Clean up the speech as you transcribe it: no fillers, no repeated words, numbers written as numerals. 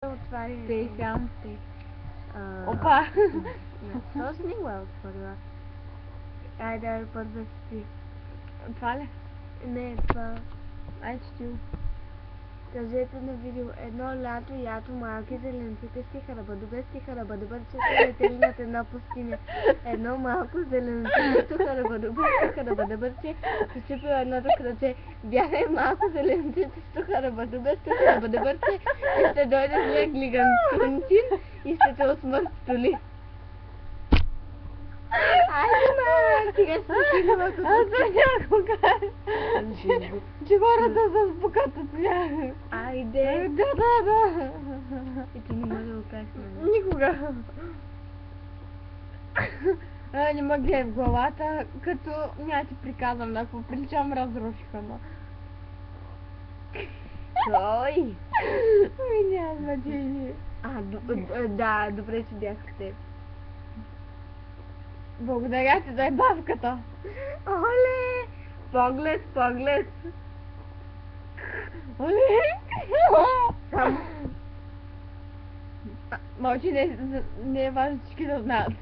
Отваря. Стей сам. Стей. Опа! То снимала отворила. Айде, първа си. Това ли? Не, това. Ай, четил. Кажете на видео, едно лято, ято малки зеленците стиха добре, стиха бърчета летели над една пустиня. Едно малко зеленце стиха добре, бърче, почупило едното кръче. Бягай малко зеленците стиха добре, бърче, и ще дойде зле глигантунчин и ще те осмъртоли. Айде, ма, сега ще се снимам. Аз съм някога, че хората се спукат от тях. Айде. Да. И ти не може да го кажеш, Никога. Не ме гледай в главата, като няма ти приказвам, ако приличам разрушихана. Кой? Няма значение. Да, добре, че бях с теб. Благодаря ти за ебавката. Оле! Поглед! Оле! Само Мълчи, не е важно всички да знаят.